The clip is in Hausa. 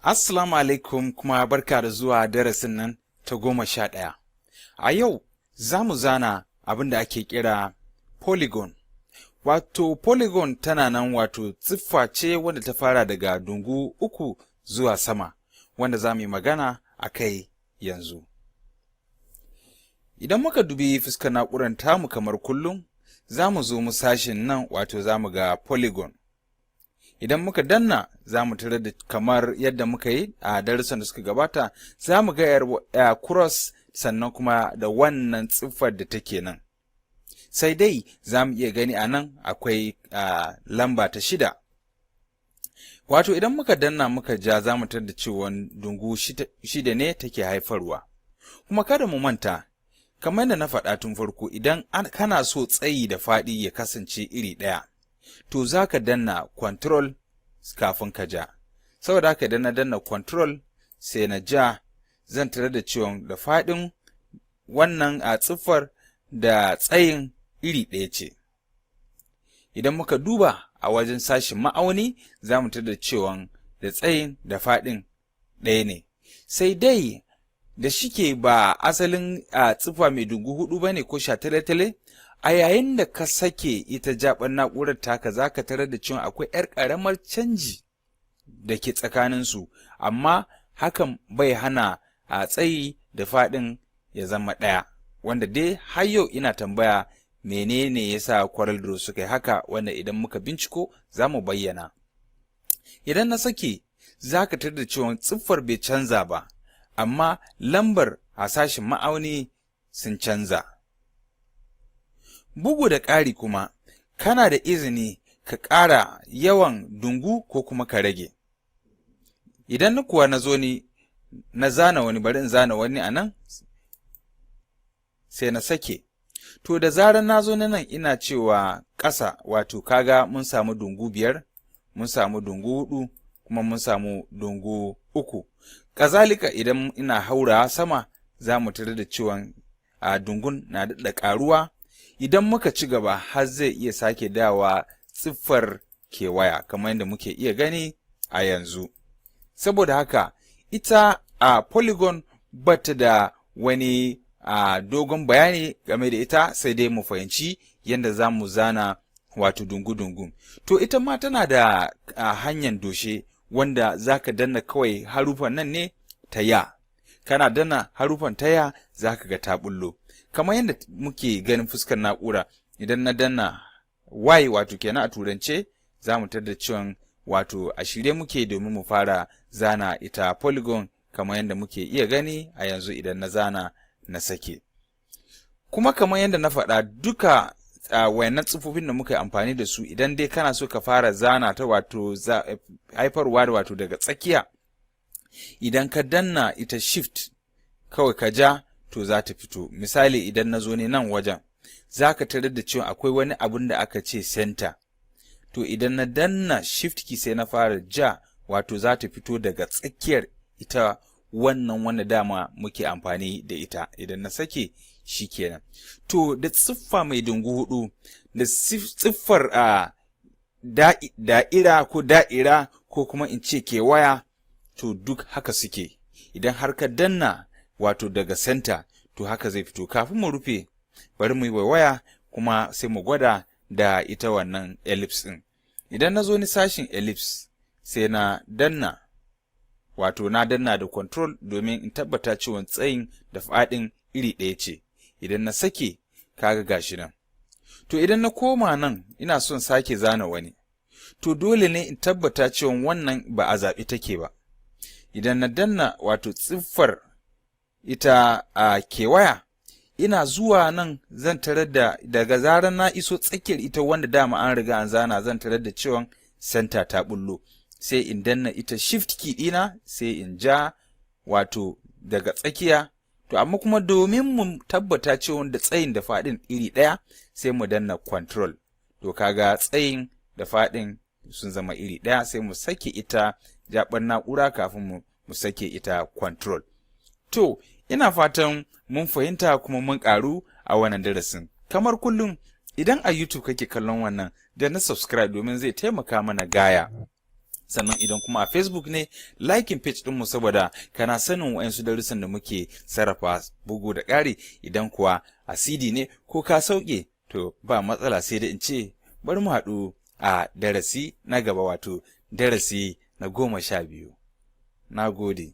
Assalamu alaikum kuma barka da zuwa darasin nan ta 11. A yau za mu zana abin da ake kira polygon. Wato polygon tana nan wato siffa ce wanda ta fara daga dungu uku zuwa sama, wanda za mu yi magana a kai yanzu. Idan muka dubi fuskar na'urar tamu kamar kullum, za mu zo mu sashin nan wato za mu ga polygon. Idan muka danna za mu tarar da kamar yadda muka yi a darussan da suka gabata, za mu ga yar cross sannan kuma da wannan tsiffar da take nan. Sai dai za mu iya gani a nan akwai lamba ta 6. Wato idan muka danna muka ja za mu tarar da cewa dungu 6 ne take haifarwa. Kuma kada mu manta, kamar yadda na faɗa tun farko, idan kana so tsayi da faɗi ya kasance iri ɗaya, to za ka danna control kafin ka ja. Saboda haka idan na danna control sai na ja, zan tarar da cewa da faɗin wannan a tsiffar da tsayin iri ɗaya ce. Idan muka duba a wajen sashin ma'auni, za mu tarar da cewa da tsayin da faɗin ɗaya ne. Sai dai da shike ba asalin tsiffa mai dungu 4 ba ne ko shatale-tale, a yayin da ka sake ita jaɓar na'urar taka za ka tarar da cewa akwai 'yar ƙaramar canji da ke tsakaninsu, amma hakan bai hana a tsayi da faɗin ya zama ɗaya, wanda dai har yau ina tambaya menene ya sa Coreldraw suka yi haka, wanda idan muka binciko za mu bayyana. Idan na sake, za ka tarar da cewa tsiffar bai canza ba, amma lambar a sashin ma'auni sun canza. Bugu da ƙari kuma, kana da izini ka ƙara yawan dungu ko kuma ka rage. Idan na kuwa na zo ni na zana wani, bari in zana wani a nan, sai na sake. To da zarar na zo na nan ina cewa ƙasa, wato kaga mun samu dungu 5, mun samu dungu 4, kuma mun samu dungu 3. Kazalika idan ina haura sama, za mu tarar da cewa dungun na daɗa ƙaruwa. Idan muka ci gaba har zai iya sake dawa tsiffar kewaya kamar yadda muke iya gani a yanzu. Saboda haka ita polygon bata da wani dogon bayani game da ita, sai dai mu fahimci yadda za mu zana wato dungu-dungu. To ita ma tana da hanyar doshe wanda za ka danna kawai harufan nan ne ta ya. Kana danna harufan ta ya za ka ga ta bullo. Kamar yadda muke ganin fuskar na'ura, idan na danna Y wato kenan a turance, za mu tarar da cewa wato a shirye muke domin mu fara zana ita polygon kamar yadda muke iya gani a yanzu idan na zana na sake. Kuma kamar yadda na faɗa, duka wayannan tsiffofin da muka yi amfani da su, idan dai kana so ka fara zana ta wato haifarwa da wato daga tsakiya, idan ka danna ita shift kawai ka ja, to za ta fito. Misali idan na zo ne nan wajen, za ka tarar da cewa akwai wani abun da aka ce center. To idan na danna shift key sai na fara ja, wato za ta fito daga tsakiyar ita wannan wanda dama muke amfani da ita. Idan na sake shi kenan. To da siffa mai dungu 4 da siffar da'ira ko kuma in ce kewaya, to duk haka suke. Idan har ka danna wato daga center, to haka zai fito. Kafin mu rufe, bari mu yi waya kuma sai mu gwada da ita wannan ellipse ɗin. Idan na zo ni sashin ellipse, sai na danna, wato na danna da control domin in tabbata cewa tsayin da faɗin iri ɗaya ce. Idan na sake, kaga gashi nan. To idan na koma nan ina son sake zana wani, to dole ne in tabbata cewa wannan ba a zaɓi take ba. Idan na danna wato tsiffar ita kewaya, ina zuwa nan zan tarar da daga zarar na iso tsakiyar ita wanda dama an riga an zana, zan tarar da cewa center ta bullo. Sai in danna ita shift key ɗina, sai in ja wato daga tsakiya. To amma kuma domin mu tabbata cewa da tsayin da faɗin iri ɗaya, sai mu danna control. To kaga tsayin da faɗin sun zama iri ɗaya, sai mu sake ita jaɓar na'ura kafin mu sake ita control. To ina fatan mun fahimta kuma mun ƙaru a wannan darasin. Kamar kullum, idan a YouTube kake kallon wannan, da na subscribe domin zai taimaka mana gaya. sannan idan kuma a Facebook ne likin page ɗinmu saboda kana sanin wa'yansu darussan da muke sarrafa bugu da ƙari. Idan kuwa a CD ne ko ka sauke to ba matsala, sai da in ce bari mu haɗu a darasi na gaba, wato darasi na 12. Na gode.